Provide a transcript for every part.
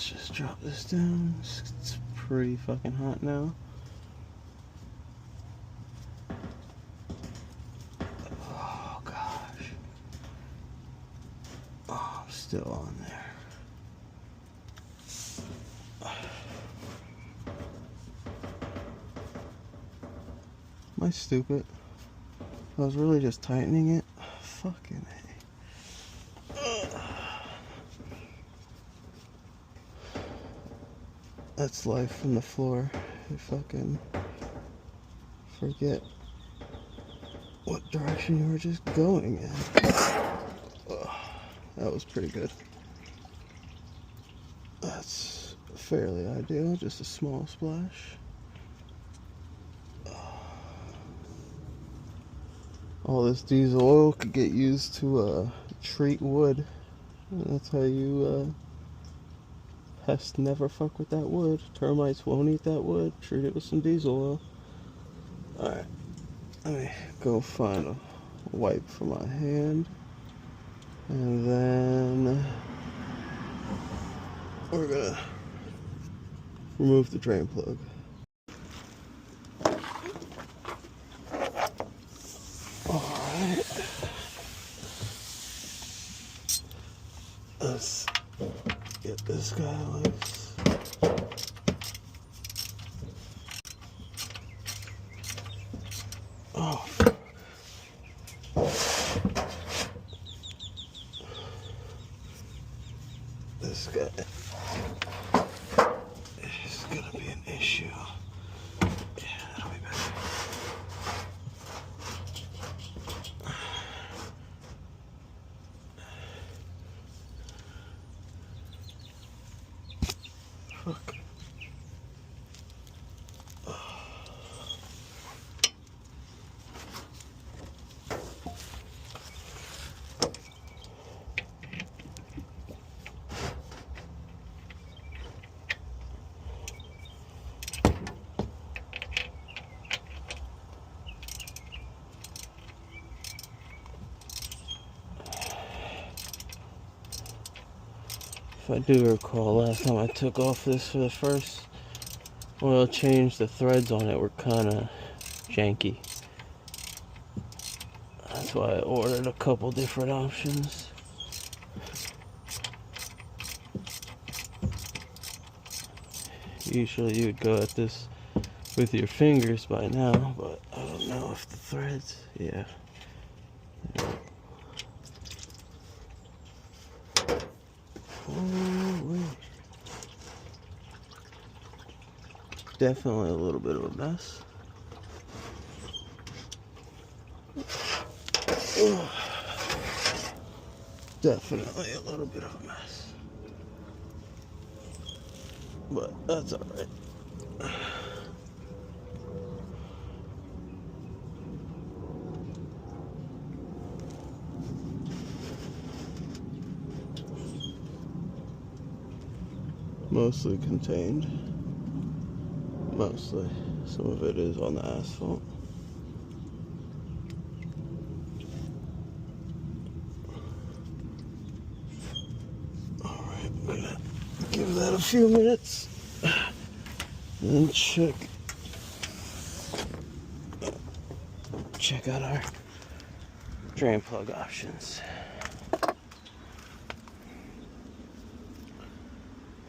let's just drop this down. It's pretty fucking hot now. Oh gosh. Oh, I'm still on there. Am I stupid? I was really just tightening it. Fucking A. That's life from the floor. You fucking forget what direction you were just going in. That was pretty good. That's fairly ideal, just a small splash. All this diesel oil could get used to treat wood. That's how you pests never fuck with that wood. Termites won't eat that wood. Treat it with some diesel oil. Alright, let me go find a wipe for my hand. And then we're gonna remove the drain plug. Alright. Let's get this guy loose. Oh. This guy is gonna be an issue. Yeah, that'll be better. Fuck. If I do recall, last time I took off this for the first oil change, the threads on it were kind of janky. That's why I ordered a couple different options. Usually you would go at this with your fingers by now, but I don't know if the threads, yeah. Definitely a little bit of a mess. Definitely a little bit of a mess. But that's alright. Mostly contained. Mostly. Some of it is on the asphalt. Alright, I'm gonna give that a few minutes and then check out our drain plug options.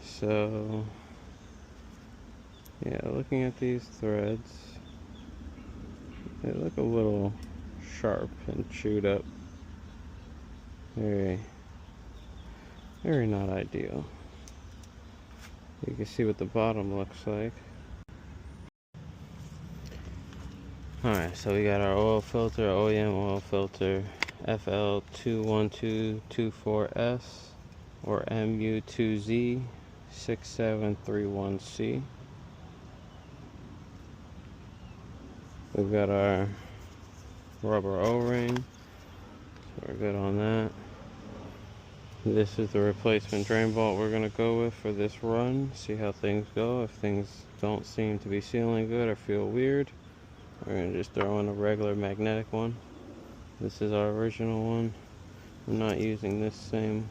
So yeah, looking at these threads, they look a little sharp and chewed up. Very not ideal. You can see what the bottom looks like. Alright, so we got our oil filter, OEM oil filter, FL21224S or MU2Z6731C. We've got our rubber O-ring, so we're good on that. This is the replacement drain bolt we're going to go with for this run. See how things go. If things don't seem to be sealing good or feel weird, we're going to just throw in a regular magnetic one. This is our original one. I'm not using this same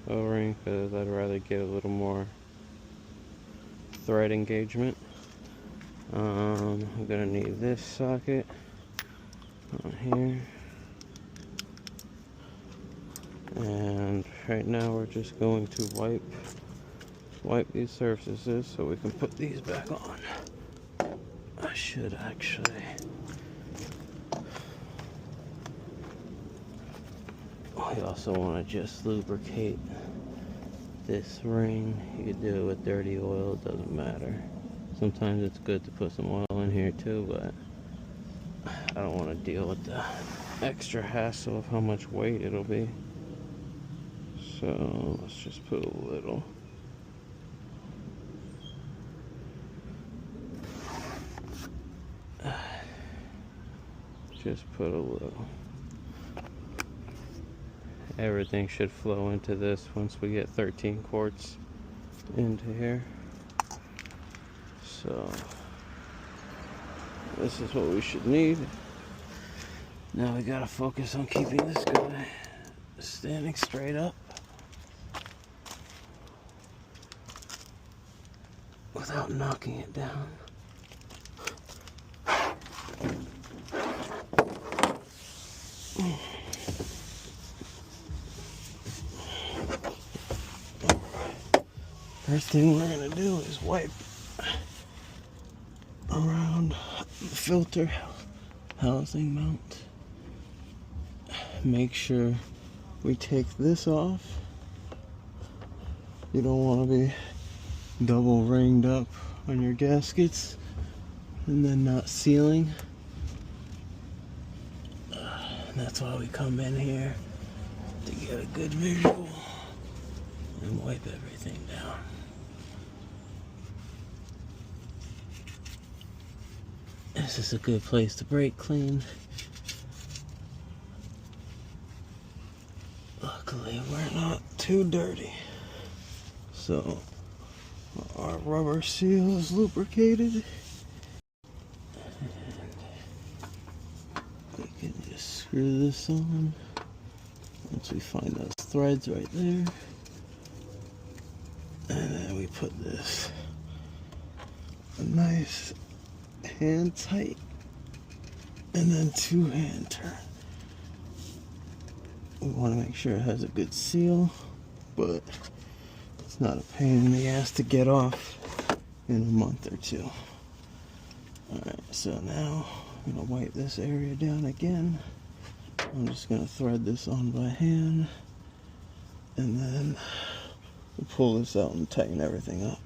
O-ring because I'd rather get a little more thread engagement. I'm gonna need this socket on here. And right now we're just going to wipe these surfaces so we can put these back on. I should actually. We also want to just lubricate this ring. You could do it with dirty oil, it doesn't matter. Sometimes it's good to put some oil in here too, but I don't want to deal with the extra hassle of how much weight it'll be. So let's just put a little. Just put a little. Everything should flow into this once we get 13 quarts into here. So this is what we should need. Now we gotta focus on keeping this guy standing straight up without knocking it down. First thing we're gonna do is wipe around the filter housing mount. Make sure we take this off. You don't want to be double ringed up on your gaskets and then not sealing. That's why we come in here, to get a good visual and wipe everything down. This is a good place to brake clean. Luckily, we're not too dirty. So, our rubber seal is lubricated. And we can just screw this on. Once we find those threads right there. And then we put this nice hand tight, and then 2-hand turn. We want to make sure it has a good seal, but it's not a pain in the ass to get off in a month or two. Alright, so now I'm going to wipe this area down again. I'm just going to thread this on by hand, and then we'll pull this out and tighten everything up.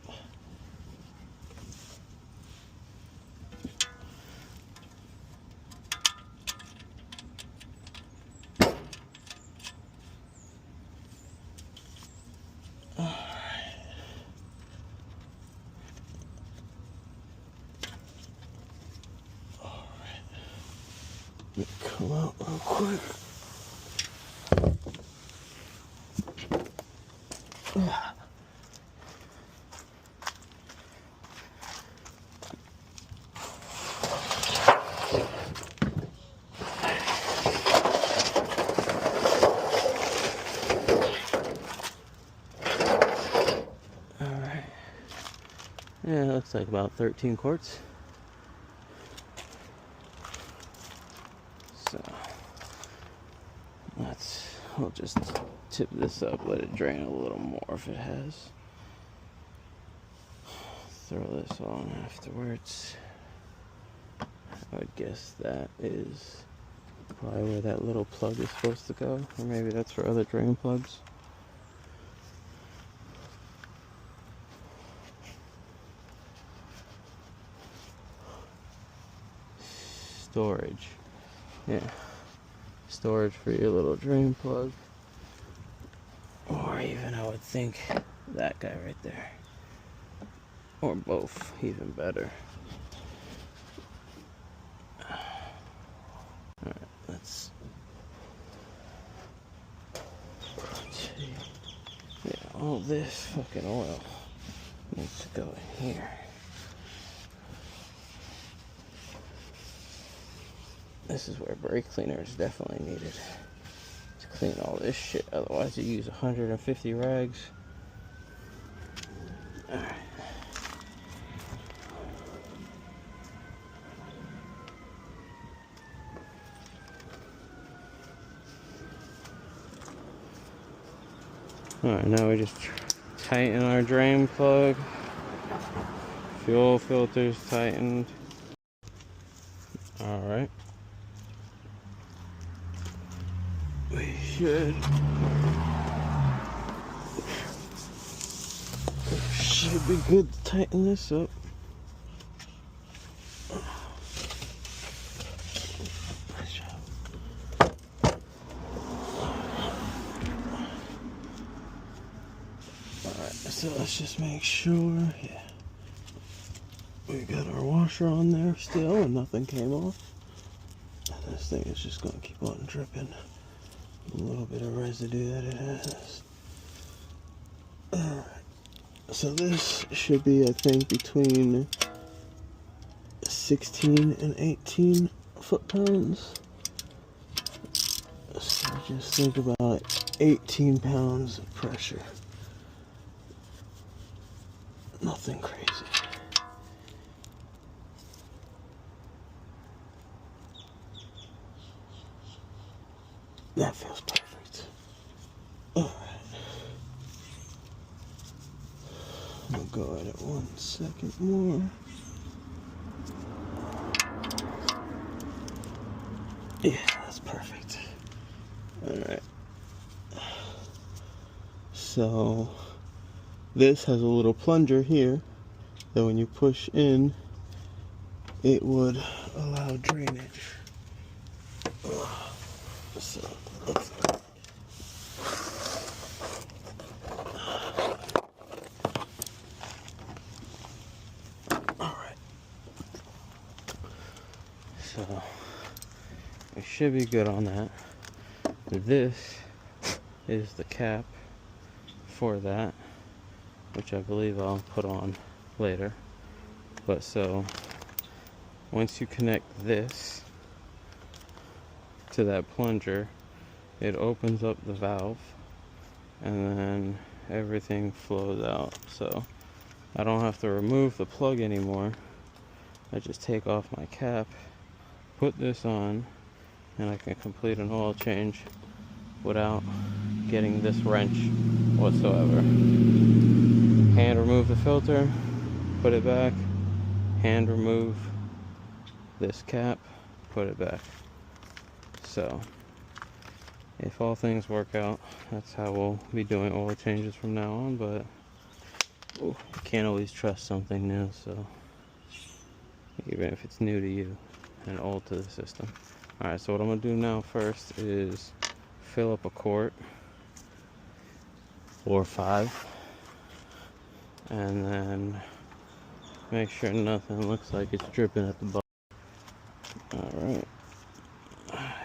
Let me come out real quick. Alright. Yeah, it looks like about 13 quarts. So we'll just tip this up, let it drain a little more if it has. Throw this on afterwards. I would guess that is probably where that little plug is supposed to go, or maybe that's for other drain plugs. Storage. Yeah. Storage for your little drain plug. Or even, I would think, that guy right there. Or both, even better. Alright, let's... Yeah, all this fucking oil needs to go in here. This is where brake cleaner is definitely needed to clean all this shit. Otherwise, you use 150 rags. Alright. Alright, now we just tighten our drain plug. Fuel filter's tightened. Alright. We should be good to tighten this up. Alright, so let's just make sure, yeah. We got our washer on there still and nothing came off. And this thing is just gonna keep on dripping a little bit of residue that it has. Alright, so this should be, I think, between 16 and 18 foot-pounds. So just think about 18 pounds of pressure. Nothing crazy. That feels perfect. Alright. I'll go at it 1 second more. Yeah, that's perfect. Alright. So, this has a little plunger here that when you push in, it would allow drainage. So, let's go. Alright. So, we should be good on that. This is the cap for that, which I believe I'll put on later. But so, once you connect this to that plunger, it opens up the valve and then everything flows out. So I don't have to remove the plug anymore. I just take off my cap, put this on, and I can complete an oil change without getting this wrench whatsoever. Hand remove the filter, put it back, hand remove this cap, put it back. So, if all things work out, that's how we'll be doing oil changes from now on, but you can't always trust something new, so even if it's new to you and old to the system. Alright, so what I'm going to do now first is fill up a quart or 5, and then make sure nothing looks like it's dripping at the bottom. Alright,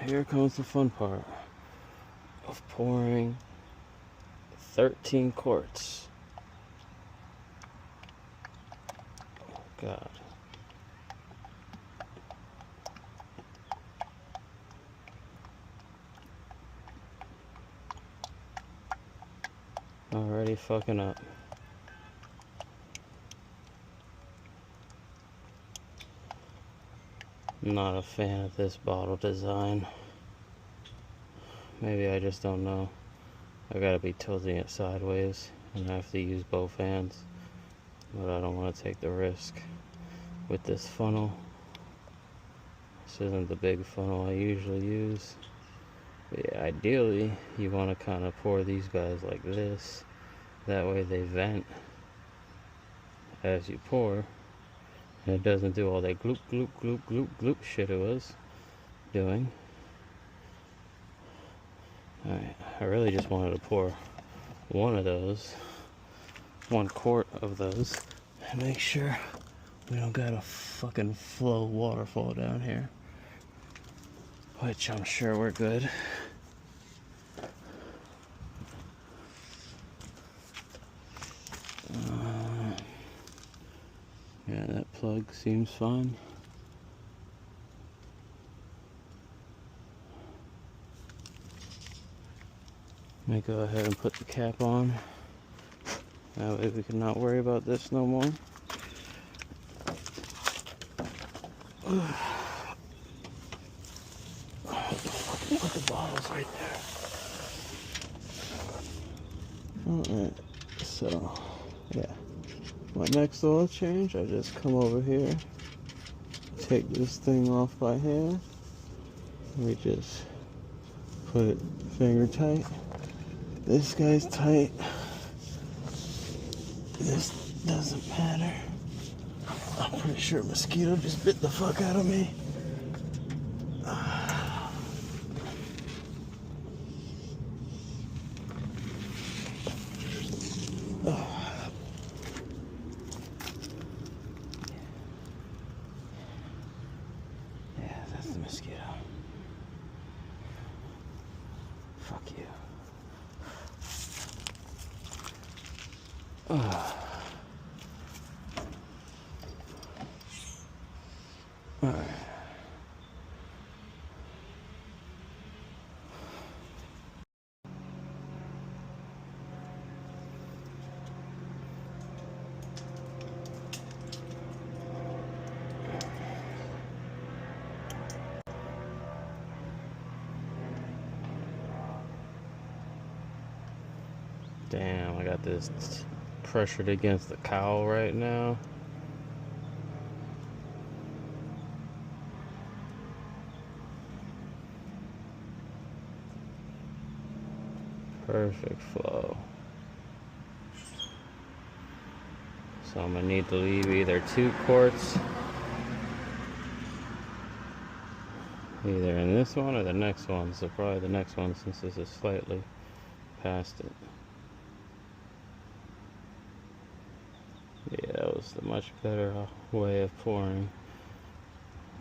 here comes the fun part of pouring 13 quarts. Oh God. Already fucking up. Not a fan of this bottle design. Maybe I just don't know. I gotta be tilting it sideways and I have to use both hands, but I don't want to take the risk with this funnel. This isn't the big funnel I usually use. But yeah, ideally you want to kind of pour these guys like this. That way they vent as you pour, and it doesn't do all that gloop gloop gloop gloop gloop shit it was doing. Alright, I really just wanted to pour one of those, 1 quart of those, and make sure we don't got a fucking flow waterfall down here, which I'm sure we're good. Yeah, that plug seems fine. Let me go ahead and put the cap on. That way we can not worry about this no more. Put the bottles right there. Alright, so yeah. My next oil change, I just come over here, take this thing off by hand. We just put it finger tight. This guy's tight. This doesn't matter. I'm pretty sure a mosquito just bit the fuck out of me. Yeah, that's the mosquito. Fuck you. Alright. Damn, I got this pressured against the cowl right now. Perfect flow. So I'm gonna need to leave either 2 quarts, either in this one or the next one. So probably the next one, since this is slightly past it. Yeah, that was the much better way of pouring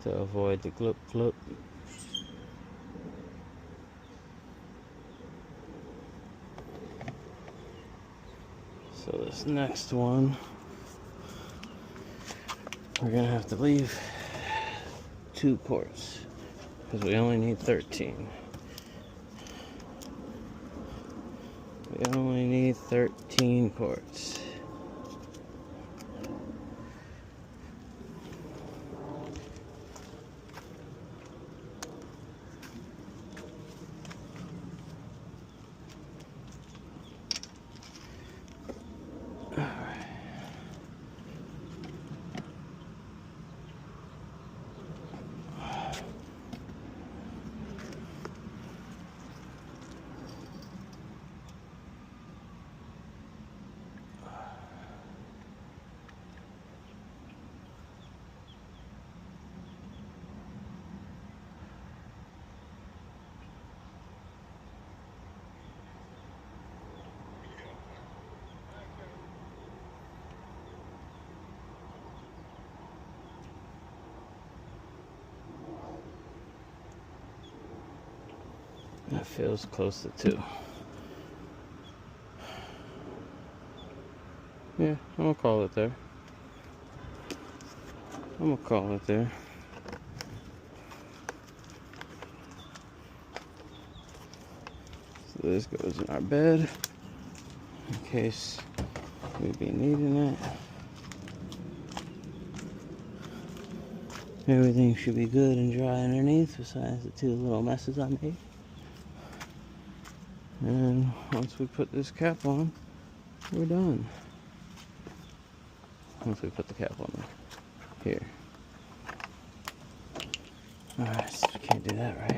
to avoid the glip glip. So this next one, we're gonna have to leave 2 quarts because we only need 13. We only need 13 quarts. That feels close to 2. Yeah, I'm gonna call it there. I'm gonna call it there. So this goes in our bed in case we be needing it. Everything should be good and dry underneath besides the 2 little messes I made. And once we put this cap on, we're done. Once we put the cap on here. Alright, so we can't do that right.